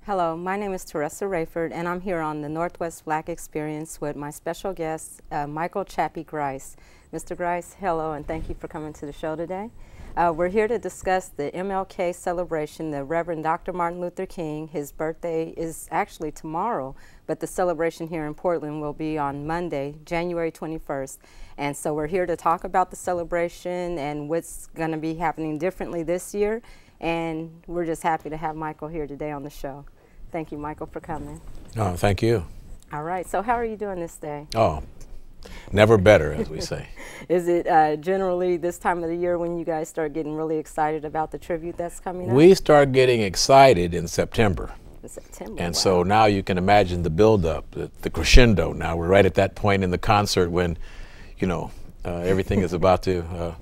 Hello, my name is Teresa Rayford, and I'm here on the Northwest Black Experience with my special guest, Michael Chappie Grice. Mr. Grice, hello, and thank you for coming to the show today. We're here to discuss the MLK celebration, the Reverend Dr. Martin Luther King. His birthday is actually tomorrow, but the celebration here in Portland will be on Monday, January 21st. And so we're here to talk about the celebration and what's going to be happening differently this year. And we're just happy to have Michael here today on the show. Thank you, Michael, for coming. Oh, thank you. All right. So how are you doing this day? Oh, never better, as we say. Is it generally this time of the year when you guys start getting really excited about the tribute that's coming up? We start getting excited in September. In September, And wow. so now you can imagine the build-up, the crescendo. Now we're right at that point in the concert when, you know, everything is about to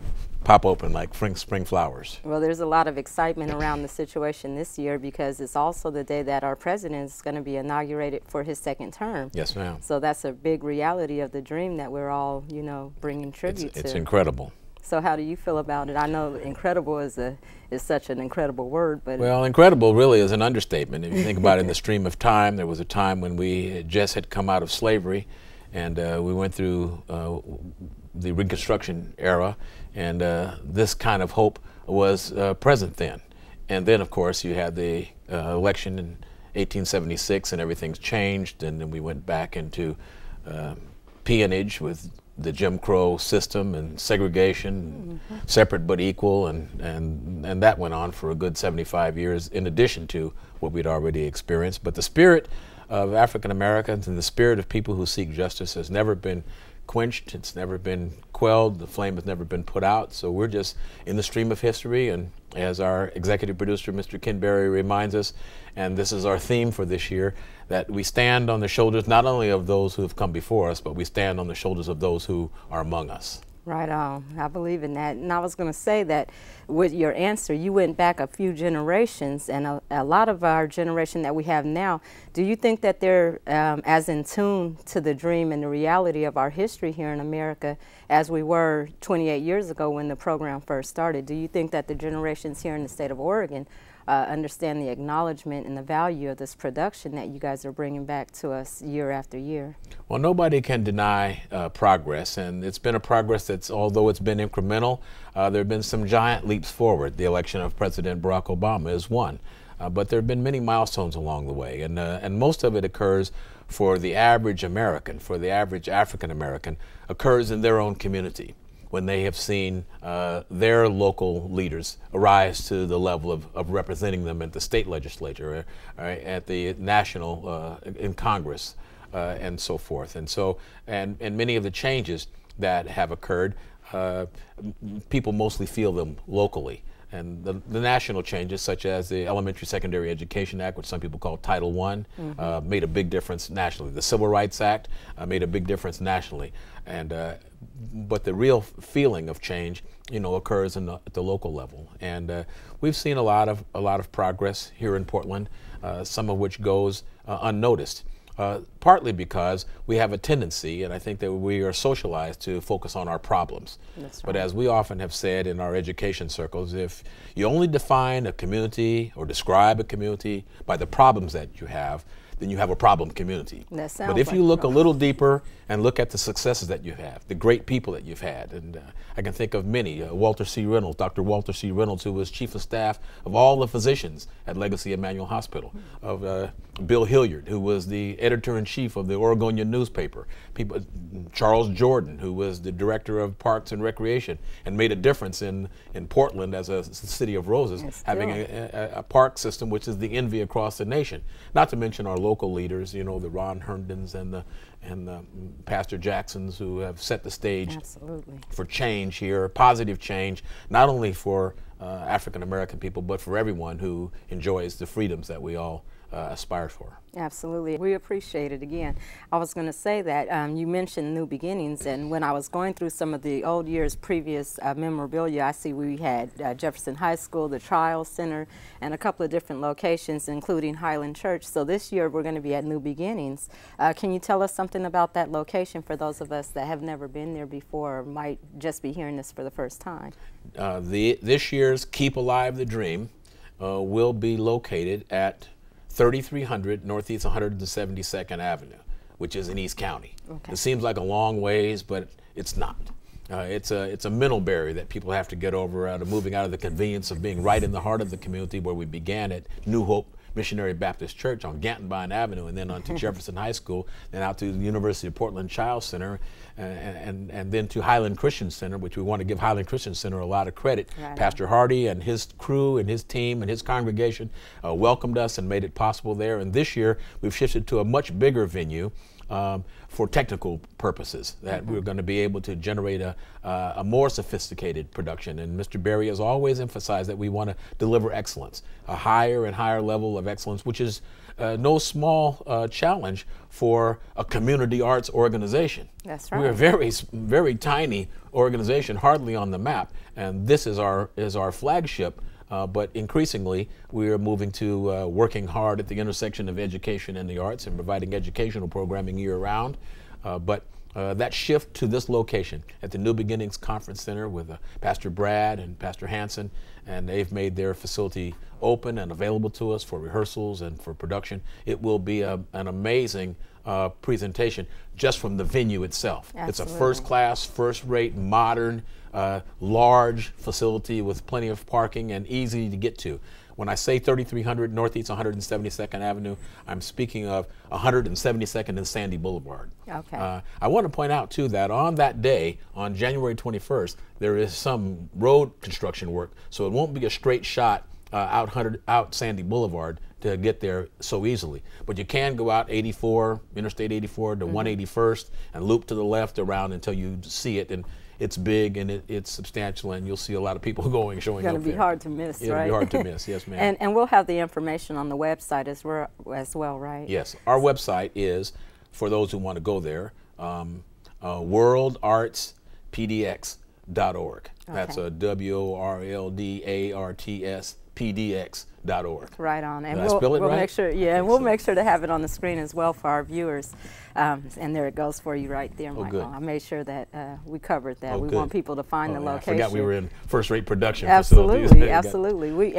pop open like spring flowers. Well, there's a lot of excitement around the situation this year because it's also the day that our president is going to be inaugurated for his second term. Yes, ma'am. So that's a big reality of the dream that we're all, you know, bringing tribute to. It's incredible. So how do you feel about it? I know incredible is such an incredible word, but well, incredible really is an understatement. If you think about it in the stream of time, there was a time when we just had come out of slavery, and we went through the Reconstruction era, and this kind of hope was present then. And then, of course, you had the election in 1876, and everything's changed, and then we went back into peonage with the Jim Crow system and segregation, separate but equal, and that went on for a good 75 years in addition to what we'd already experienced. But the spirit of African Americans and the spirit of people who seek justice has never been quenched, it's never been quelled, the flame has never been put out. So we're just in the stream of history, and as our executive producer, Mr. Ken Berry, reminds us, and this is our theme for this year, that we stand on the shoulders not only of those who have come before us, but we stand on the shoulders of those who are among us. right on. I believe in that. And I was going to say that with your answer, you went back a few generations, and a lot of our generation that we have now, do you think that they're as in tune to the dream and the reality of our history here in America as we were 28 years ago when the program first started? Do you think that the generations here in the state of Oregon understand the acknowledgement and the value of this production that you guys are bringing back to us year after year? Well, nobody can deny progress, and it's been a progress that's, although it's been incremental, there have been some giant leaps forward. The election of President Barack Obama is one, but there have been many milestones along the way, and most of it occurs for the average American, for the average African American, occurs in their own community, when they have seen their local leaders arise to the level of representing them at the state legislature, at the national, in Congress, and so forth. And so, and many of the changes that have occurred, people mostly feel them locally. And the national changes, such as the Elementary Secondary Education Act, which some people call Title I, made a big difference nationally. The Civil Rights Act made a big difference nationally. And but the real feeling of change, you know, occurs at the local level. And we've seen a lot of progress here in Portland, some of which goes unnoticed. Partly because we have a tendency, and I think that we are socialized to focus on our problems. That's right. But as we often have said in our education circles, if you only define a community or describe a community by the problems that you have, then you have a problem community. That sounds But if like you look a problem. little deeper and look at the successes that you have, the great people that you've had, and I can think of many, Walter C. Reynolds, Dr. Walter C. Reynolds, who was chief of staff of all the physicians at Legacy Emmanuel Hospital, of Bill Hilliard, who was the editor-in-chief of the Oregonian newspaper, Charles Jordan, who was the director of Parks and Recreation and made a difference in Portland as a city of roses, Yes, having a park system which is the envy across the nation. Not to mention our local leaders, you know, the Ron Herndons and the Pastor Jacksons, who have set the stage Absolutely. for change here, positive change, not only for African American people, but for everyone who enjoys the freedoms that we all aspire for. Absolutely. We appreciate it. Again, I was going to say that you mentioned new beginnings, and when I was going through some of the old years previous memorabilia, I see we had Jefferson High School, the Trial Center, and a couple of different locations, including Highland Church. So this year we're going to be at New Beginnings. Can you tell us something about that location for those of us that have never been there before or might just be hearing this for the first time? This year's Keep Alive the Dream will be located at 3300 Northeast 172nd Avenue, which is in East County. Okay. It seems like a long ways, but it's not. It's a mental barrier that people have to get over out of moving out of the convenience of being right in the heart of the community where we began at New Hope Missionary Baptist Church on Gantenbein Avenue, and then on to Jefferson High School, then out to the University of Portland Child Center, and then to Highland Christian Center, which we want to give Highland Christian Center a lot of credit. Right. Pastor Hardy and his crew and his team and his congregation welcomed us and made it possible there. And this year we've shifted to a much bigger venue for technical purposes, that we're going to be able to generate a more sophisticated production. And Mr. Berry has always emphasized that we want to deliver excellence, a higher and higher level of excellence, which is no small challenge for a community arts organization. That's right. We're a very tiny organization, hardly on the map, and this is our flagship. But increasingly, we are moving to working hard at the intersection of education and the arts and providing educational programming year-round. But that shift to this location at the New Beginnings Conference Center with Pastor Brad and Pastor Hanson, and they've made their facility open and available to us for rehearsals and for production. It will be an amazing presentation just from the venue itself. Absolutely. It's a first-class, first-rate, modern, large facility with plenty of parking and easy to get to. When I say 3300 Northeast 172nd Avenue, I'm speaking of 172nd and Sandy Boulevard. Okay. I want to point out, too, that on that day, on January 21st, there is some road construction work, so it won't be a straight shot out Sandy Boulevard to get there so easily. But you can go out Interstate 84 to 181st and loop to the left around until you see it. And it's big and it's substantial, and you'll see a lot of people showing up there. It's going to be hard to miss, right? It'll be hard to miss, yes, ma'am. And we'll have the information on the website as well, right? Yes, our website is, for those who want to go there, worldartspdx.org. Okay. That's a WORLDARTSPDX.org. Right on. And Did I spell it right? Make sure, yeah, and we'll make sure to have it on the screen as well for our viewers. And there it goes for you right there, Michael. Good. I made sure that we covered that. We want people to find the location. I forgot we were in first-rate production Absolutely, facilities. Absolutely. We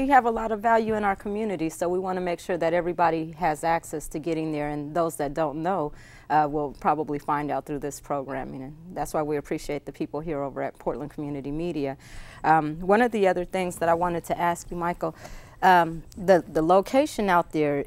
have a lot of value in our community, so we want to make sure that everybody has access to getting there, and those that don't know will probably find out through this programming. And that's why we appreciate the people here over at Portland Community Media. One of the other things that I wanted to ask you, Michael, the location out there,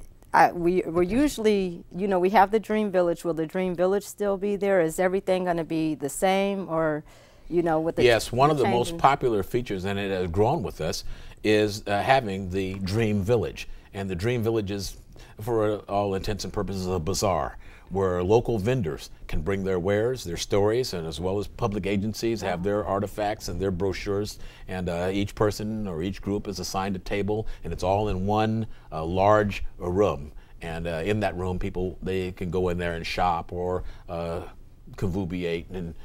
we're usually, we have the Dream Village. Will the Dream Village still be there? Is everything going to be the same, or, with the Yes, one of the most popular features, and it has grown with us, is having the Dream Village. And the Dream Village is, for all intents and purposes, a bazaar where local vendors can bring their wares, their stories, and as well as public agencies have their artifacts and their brochures, and each person or each group is assigned a table, and it's all in one large room. And in that room, they can go in there and shop or convubiate and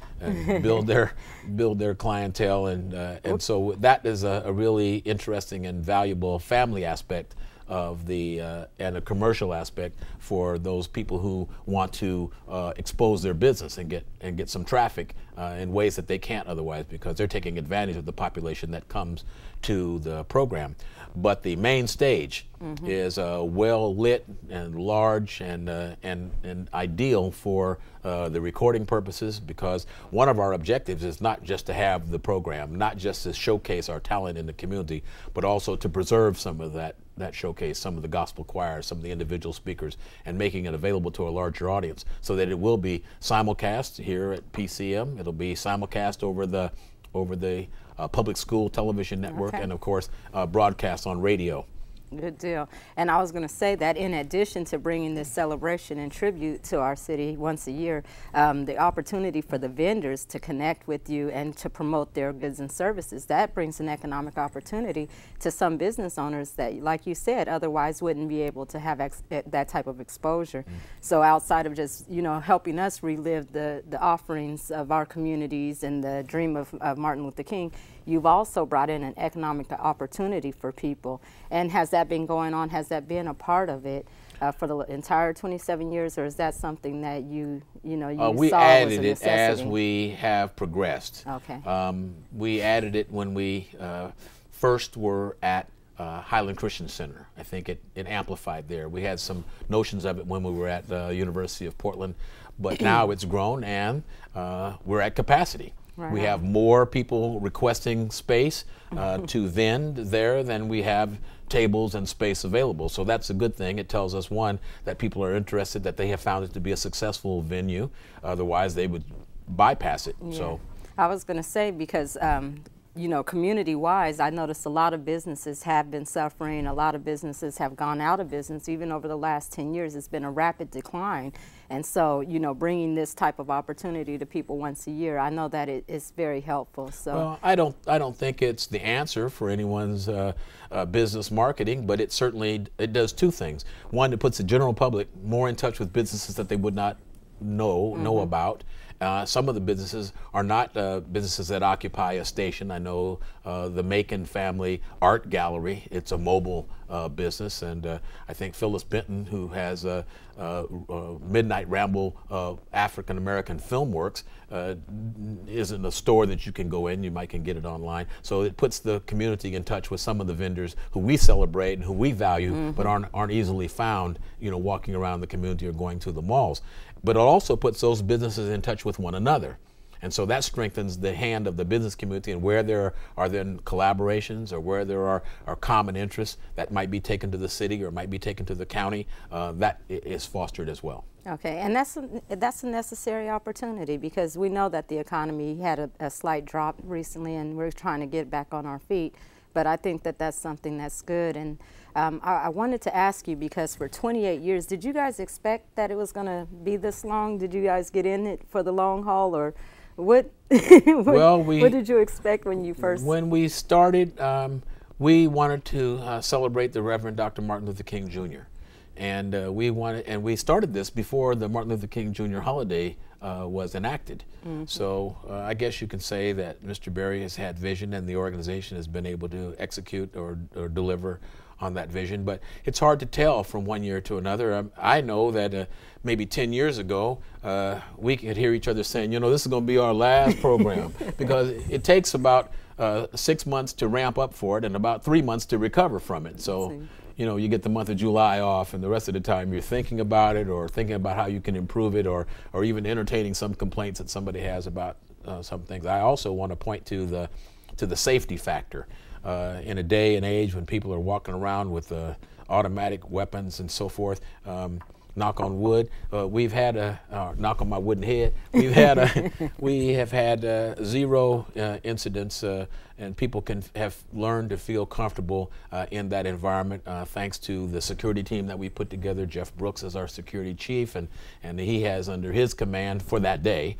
build their clientele, and so that is a really interesting and valuable family aspect of and a commercial aspect for those people who want to expose their business and get some traffic in ways that they can't otherwise, because they're taking advantage of the population that comes to the program. But the main stage is well lit and large and ideal for the recording purposes, because one of our objectives is not just to have the program, not just to showcase our talent in the community, but also to preserve some of that showcase, some of the gospel choirs, some of the individual speakers, and making it available to a larger audience, so that it will be simulcast here at PCM. It'll be simulcast over the public school television network, and of course broadcast on radio. Good deal. And I was going to say that in addition to bringing this celebration and tribute to our city once a year, the opportunity for the vendors to connect with you and to promote their goods and services, that brings an economic opportunity to some business owners that, like you said, otherwise wouldn't be able to have that type of exposure. So outside of just, helping us relive the offerings of our communities and the dream of Martin Luther King, you've also brought in an economic opportunity for people. And has that been going on? Has that been a part of it for the entire 27 years, or is that something that you we saw added was a it as we have progressed. Okay. We added it when we first were at Highland Christian Center. I think it amplified there. We had some notions of it when we were at the University of Portland, but now it's grown and we're at capacity. Right. We have more people requesting space to vend there than we have tables and space available. So that's a good thing. It tells us, one, that people are interested, that they have found it to be a successful venue. Otherwise, they would bypass it. Yeah. So I was going to say, because you know, community-wise, I noticed a lot of businesses have been suffering. A lot of businesses have gone out of business. Even over the last 10 years, it's been a rapid decline. And so, you know, bringing this type of opportunity to people once a year, I know that it's very helpful. So, well, I don't think it's the answer for anyone's business marketing, but it certainly does two things. One, it puts the general public more in touch with businesses that they would not know about. Some of the businesses are not businesses that occupy a station. I know the Macon Family Art Gallery, it's a mobile business, and I think Phyllis Benton, who has Midnight Ramble African American Film Works, isn't a store that you can go in. You might can get it online. So it puts the community in touch with some of the vendors who we celebrate and who we value, but aren't easily found, you know, walking around the community or going to the malls. But it also puts those businesses in touch with one another. And so that strengthens the hand of the business community, and where there are then collaborations or where there are common interests that might be taken to the city or might be taken to the county, that is fostered as well. okay, and that's a necessary opportunity, because we know that the economy had a slight drop recently, and we're trying to get back on our feet. But I think that that's something that's good. And I wanted to ask you, because for 28 years, did you guys expect that it was going to be this long? Did you guys get in it for the long haul, or what? What did you expect when you first? When we started, we wanted to celebrate the Reverend Dr. Martin Luther King Jr. And we started this before the Martin Luther King Jr. holiday was enacted. So I guess you can say that Mr. Berry has had vision, and the organization has been able to execute or deliver on that vision. But it's hard to tell from one year to another. I know that maybe 10 years ago, we could hear each other saying, you know, this is going to be our last program, because it takes about 6 months to ramp up for it and about 3 months to recover from it. So, you know, you get the month of July off, and the rest of the time you're thinking about it, or thinking about how you can improve it, or even entertaining some complaints that somebody has about some things. I also want to point to the safety factor. In a day and age when people are walking around with automatic weapons and so forth, knock on wood, we've had knock on my wooden head, we have had 0 incidents, and people have learned to feel comfortable in that environment, thanks to the security team that we put together. Jeff Brooks is our security chief, and he has under his command for that day,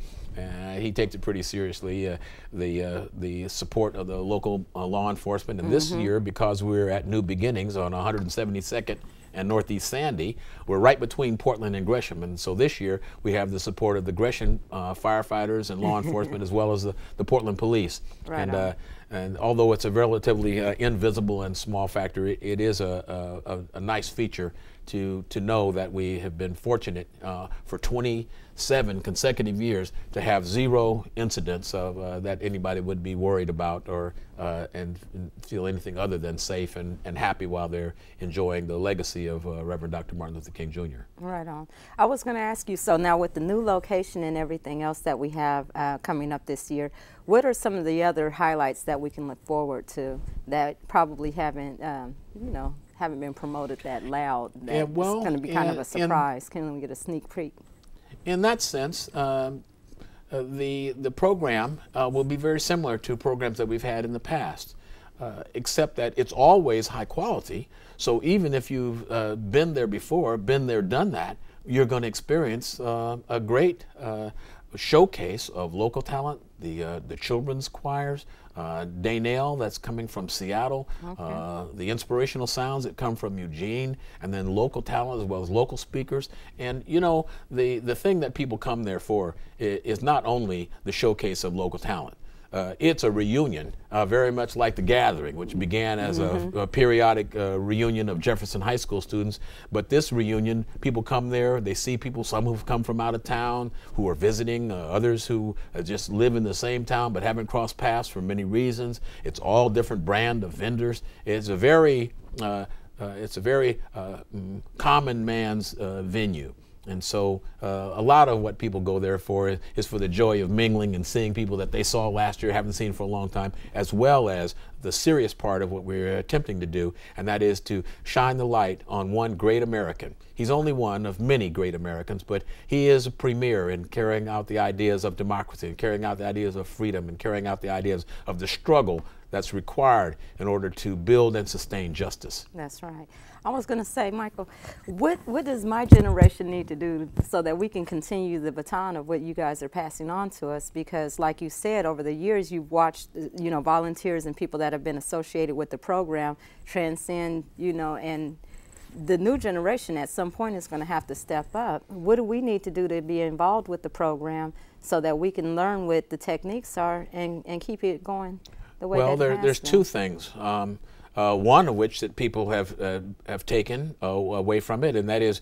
he takes it pretty seriously, the support of the local law enforcement. And this year, because we're at New Beginnings on 172nd and Northeast Sandy, we're right between Portland and Gresham. And so this year we have the support of the Gresham firefighters and law enforcement, as well as the Portland police. Right. And although it's a relatively invisible and small factor, it is a nice feature to know that we have been fortunate for 27 consecutive years to have 0 incidents of that anybody would be worried about or and feel anything other than safe and happy while they're enjoying the legacy of Reverend Dr. Martin Luther King Jr. Right on. I was going to ask you, so now with the new location and everything else that we have coming up this year, what are some of the other highlights that we can look forward to that probably haven't, you know, haven't been promoted that loud? That's going to be kind of a surprise. Can we get a sneak peek? In that sense, the program will be very similar to programs that we've had in the past, except that it's always high quality. So even if you've been there before, been there, done that, you're going to experience a great showcase of local talent, the children's choirs, Daynell that's coming from Seattle, the inspirational sounds that come from Eugene, and then local talent as well as local speakers. And you know, the thing that people come there for is not only the showcase of local talent. it's a reunion, very much like the Gathering, which began as a periodic reunion of Jefferson High School students. But this reunion, people come there, they see people, some who've come from out of town, who are visiting, others who just live in the same town but haven't crossed paths for many reasons. It's all different brand of vendors. It's a very common man's venue. And so a lot of what people go there for is for the joy of mingling and seeing people that they saw last year, haven't seen for a long time, as well as the serious part of what we're attempting to do, and that is to shine the light on one great American. He's only one of many great Americans, but he is a premier in carrying out the ideas of democracy, and carrying out the ideas of freedom, and carrying out the ideas of the struggle that's required in order to build and sustain justice. That's right. I was going to say, Michael, what does my generation need to do so that we can continue the baton of what you guys are passing on to us? Because like you said, over the years you've watched, you know, volunteers and people that have been associated with the program transcend, you know, and the new generation at some point is going to have to step up. What do we need to do to be involved with the program so that we can learn what the techniques are and keep it going the way that it has there's been? two things. One of which that people have taken away from it, and that is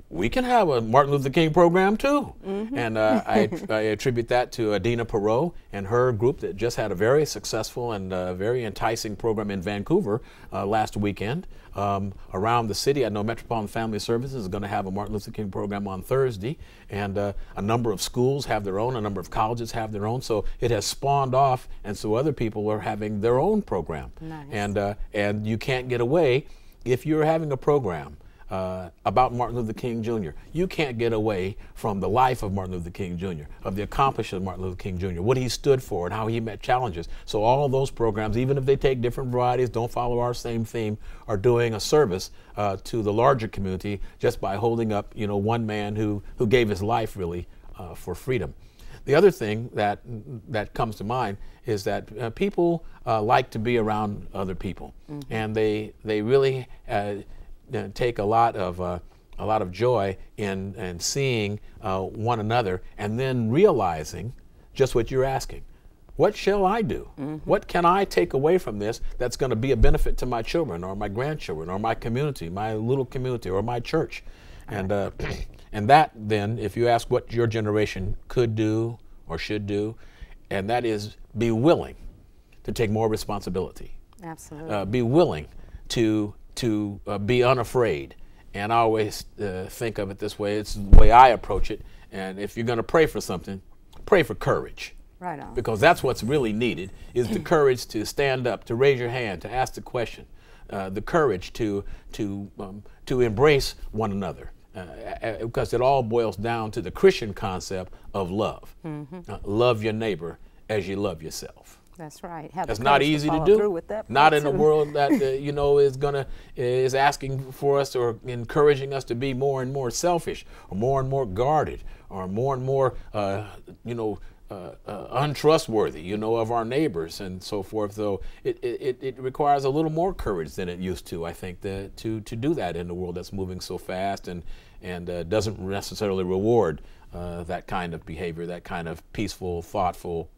we can have a Martin Luther King program too. And I attribute that to Adina Perot and her group that just had a very successful and very enticing program in Vancouver last weekend. Around the city, I know Metropolitan Family Services is going to have a Martin Luther King program on Thursday, and a number of schools have their own, a number of colleges have their own, so it has spawned off, and so other people are having their own program. Nice. And you can't get away if you're having a program about Martin Luther King Jr. You can't get away from the life of Martin Luther King Jr., of the accomplishments of Martin Luther King Jr., what he stood for and how he met challenges. So all of those programs, even if they take different varieties, don't follow our same theme, are doing a service to the larger community just by holding up, you know, one man who gave his life really for freedom. The other thing that comes to mind is that people like to be around other people, and they really take a lot of joy in seeing one another, and then realizing just what you're asking. What shall I do? What can I take away from this that's going to be a benefit to my children or my grandchildren or my community, my little community, or my church? And that then, if you ask what your generation could do or should do, and that is be willing to take more responsibility. Absolutely. Be willing to be unafraid. And I always think of it this way. It's the way I approach it. And if you're going to pray for something, pray for courage. Right on. Because that's what's really needed, is the courage to stand up, to raise your hand, to ask the question, the courage to embrace one another. Because it all boils down to the Christian concept of love. Love your neighbor as you love yourself. That's right. That's not easy to do. Not in a world that you know is asking for us or encouraging us to be more and more selfish, or more and more guarded, or more and more untrustworthy, you know, of our neighbors and so forth. So it requires a little more courage than it used to, I think, to do that in a world that's moving so fast and doesn't necessarily reward that kind of behavior, that kind of peaceful, thoughtful,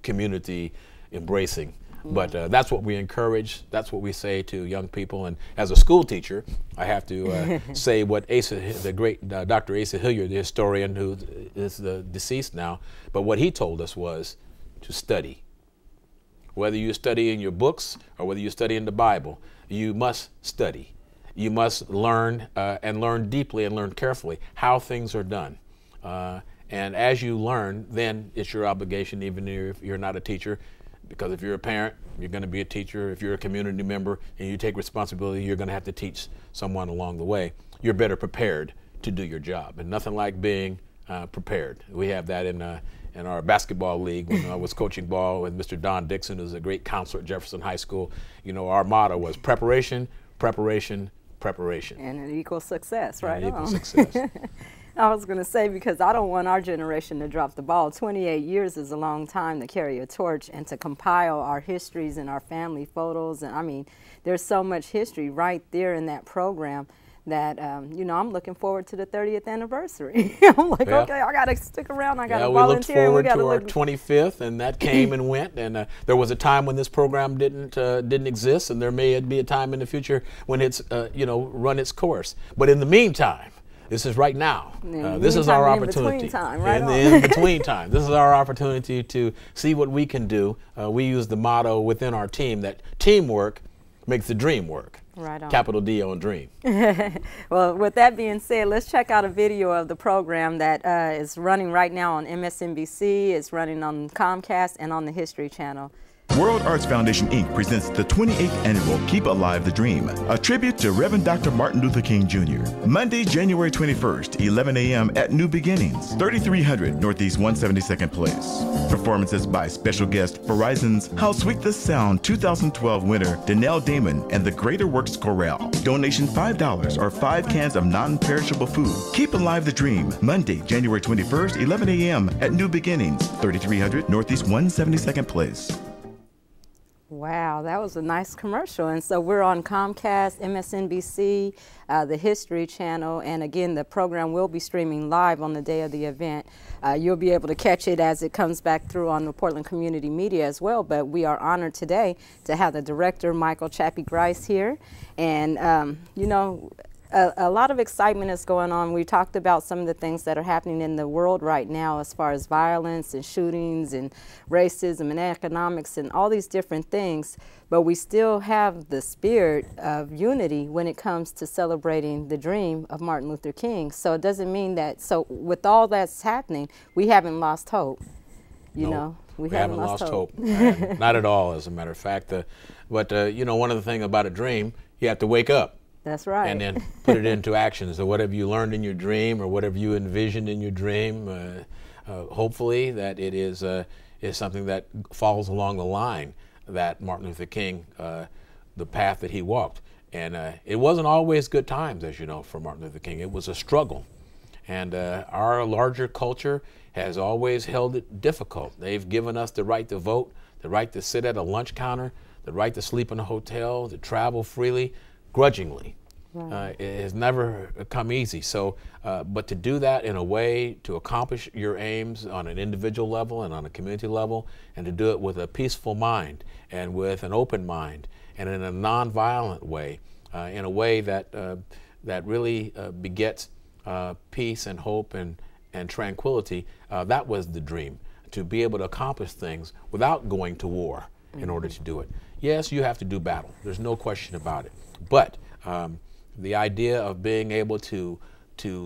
community embracing. But that's what we encourage. That's what we say to young people. And as a school teacher, I have to say what the great Dr. Asa Hilliard, the historian who is deceased now, but what he told us was to study. Whether you study in your books or whether you study in the Bible, you must study. You must learn and learn deeply and learn carefully how things are done. And as you learn, then it's your obligation, even if you're not a teacher, because if you're a parent, you're going to be a teacher. If you're a community member and you take responsibility, you're going to have to teach someone along the way. You're better prepared to do your job, and nothing like being prepared. We have that in our basketball league. When I was coaching ball with Mr. Don Dixon, who's a great counselor at Jefferson High School, you know, our motto was preparation, preparation, preparation. And it equals success, right? And it equals success. I was going to say, because I don't want our generation to drop the ball. 28 years is a long time to carry a torch and to compile our histories and our family photos. And I mean, there's so much history right there in that program that, you know, I'm looking forward to the 30th anniversary. I'm like, Well, okay, I got to stick around. I got to we looked volunteer. forward to our 25th, and that came and went. And there was a time when this program didn't exist, and there may be a time in the future when it's you know, run its course. But in the meantime, this is right now. This is our opportunity. In between time, this is our opportunity to see what we can do. We use the motto within our team that teamwork makes the dream work. Right on. Capital D on dream. Well, with that being said, let's check out a video of the program that is running right now on MSNBC. It's running on Comcast and on the History Channel. World Arts Foundation, Inc. presents the 28th annual Keep Alive the Dream, a tribute to Reverend Dr. Martin Luther King Jr. Monday, January 21st, 11 a.m. at New Beginnings, 3300 Northeast 172nd Place. Performances by special guest Verizon's How Sweet the Sound 2012 winner Danelle Damon and the Greater Works Chorale. Donation $5 or 5 cans of non-perishable food. Keep Alive the Dream, Monday, January 21st, 11 a.m. at New Beginnings, 3300 Northeast 172nd Place. Wow, that was a nice commercial. And so we're on Comcast, MSNBC, the History Channel, and again, the program will be streaming live on the day of the event. You'll be able to catch it as it comes back through on the Portland Community Media as well, but we are honored today to have the director, Michael Chappie Grice, here. And, you know, a lot of excitement is going on. We talked about some of the things that are happening in the world right now as far as violence and shootings and racism and economics and all these different things, but we still have the spirit of unity when it comes to celebrating the dream of Martin Luther King. So it doesn't mean that, so with all that's happening, we haven't lost hope. You know, we haven't lost hope. Not at all, as a matter of fact. But, you know, one of the things about a dream, you have to wake up. That's right. And then put it into action. So whatever you learned in your dream or whatever you envisioned in your dream, hopefully that it is something that falls along the line that Martin Luther King, the path that he walked. And it wasn't always good times, as you know, for Martin Luther King. It was a struggle. And our larger culture has always held it difficult. They've given us the right to vote, the right to sit at a lunch counter, the right to sleep in a hotel, to travel freely, grudgingly. Right. It has never come easy. So, but to do that in a way to accomplish your aims on an individual level and on a community level, and to do it with a peaceful mind and with an open mind and in a nonviolent way, in a way that that really begets peace and hope and tranquility, that was the dream, to be able to accomplish things without going to war in order to do it. Yes, you have to do battle. There's no question about it. But the idea of being able to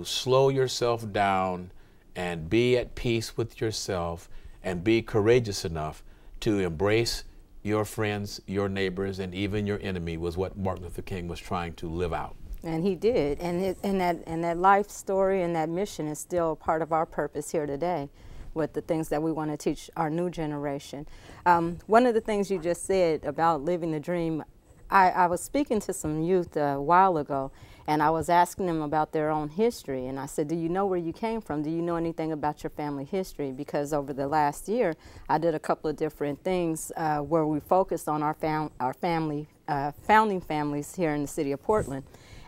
slow yourself down and be at peace with yourself and be courageous enough to embrace your friends, your neighbors, and even your enemy was what Martin Luther King was trying to live out. And he did. And that life story and that mission is still a part of our purpose here today with the things that we want to teach our new generation. One of the things you just said about living the dream, I was speaking to some youth a while ago, and I was asking them about their own history. And I said, do you know where you came from? Do you know anything about your family history? Because over the last year, I did a couple of different things where we focused on our founding families here in the city of Portland.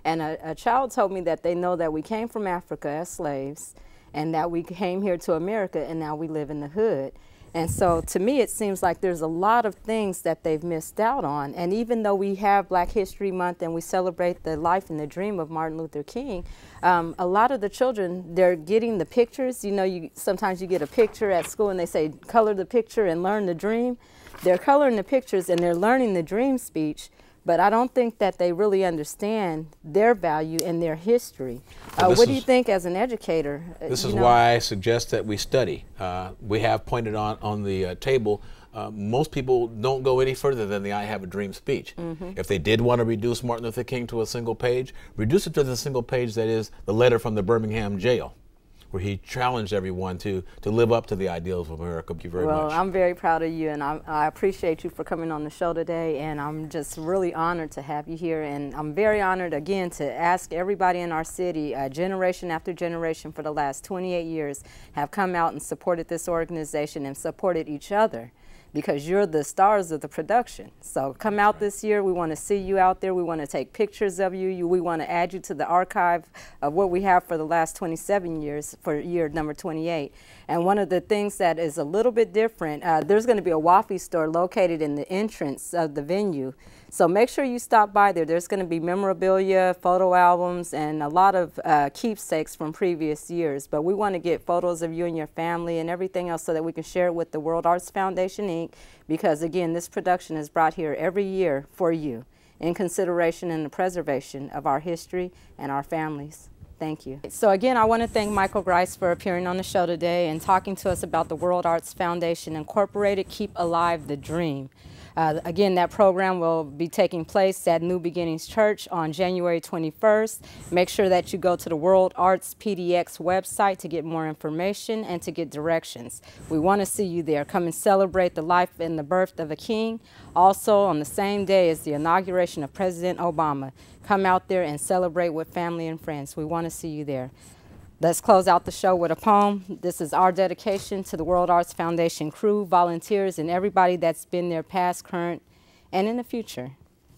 And a child told me that they know that we came from Africa as slaves, and that we came here to America, and now we live in the hood. And so to me, it seems like there's a lot of things that they've missed out on. And even though we have Black History Month and we celebrate the life and the dream of Martin Luther King, a lot of the children, they're getting the pictures. You know, sometimes you get a picture at school and they say, color the picture and learn the dream. They're coloring the pictures and they're learning the dream speech, but I don't think that they really understand their value and their history. What do you think as an educator? This is why I suggest that we study. We have pointed on the table, most people don't go any further than the I Have a Dream speech. If they did want to reduce Martin Luther King to a single page, reduce it to the single page that is the letter from the Birmingham jail, where he challenged everyone to live up to the ideals of America. Thank you very much. Well, I'm very proud of you, and I appreciate you for coming on the show today, and I'm just really honored to have you here, and I'm very honored, again, to ask everybody in our city, generation after generation for the last 28 years, have come out and supported this organization and supported each other. because you're the stars of the production. So come out this year. We want to see you out there. We want to take pictures of you. We want to add you to the archive of what we have for the last 27 years for year number 28. And one of the things that is a little bit different, there's going to be a waffle store located in the entrance of the venue. So make sure you stop by there. There's going to be memorabilia, photo albums, and a lot of keepsakes from previous years. But we want to get photos of you and your family and everything else so that we can share it with the World Arts Foundation, Inc. Because, again, this production is brought here every year for you in consideration and the preservation of our history and our families. Thank you. So again, I want to thank Michael Grice for appearing on the show today and talking to us about the World Arts Foundation Incorporated Keep Alive the Dream. Again, that program will be taking place at New Beginnings Church on January 21st. Make sure that you go to the World Arts PDX website to get more information and to get directions. We want to see you there. Come and celebrate the life and the birth of a king. Also, on the same day as the inauguration of President Obama. Come out there and celebrate with family and friends. We want to see you there. Let's close out the show with a poem. This is our dedication to the World Arts Foundation crew, volunteers, and everybody that's been there past, current, and in the future.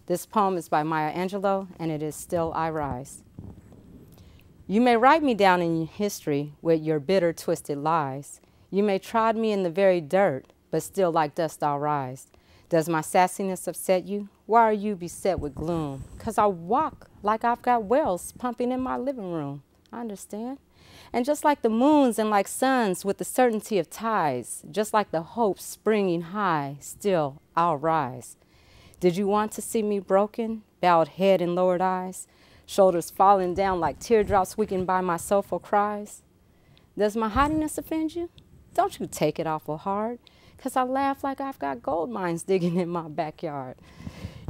This poem is by Maya Angelou, and it is Still I Rise. You may write me down in history with your bitter, twisted lies. You may trod me in the very dirt, but still like dust I'll rise. Does my sassiness upset you? Why are you beset with gloom? 'Cause I walk like I've got wells pumping in my living room. I understand. And just like the moons and like suns with the certainty of tides, just like the hope springing high, still I'll rise. Did you want to see me broken, bowed head and lowered eyes, shoulders falling down like teardrops weakened by my soulful cries? Does my haughtiness offend you? Don't you take it awful hard, 'cause I laugh like I've got gold mines digging in my backyard.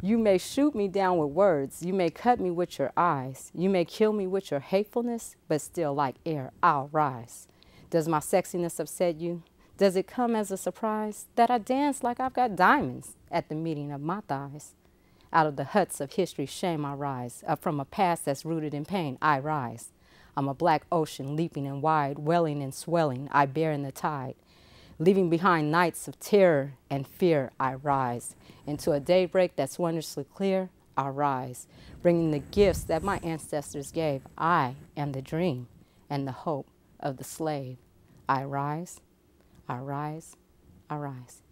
You may shoot me down with words. You may cut me with your eyes. You may kill me with your hatefulness, but still like air, I'll rise. Does my sexiness upset you? Does it come as a surprise that I dance like I've got diamonds at the meeting of my thighs? Out of the huts of history's shame I rise. Up from a past that's rooted in pain, I rise. I'm a black ocean leaping and wide, welling and swelling, I bear in the tide. Leaving behind nights of terror and fear, I rise. Into a daybreak that's wondrously clear, I rise. Bringing the gifts that my ancestors gave. I am the dream and the hope of the slave. I rise, I rise, I rise.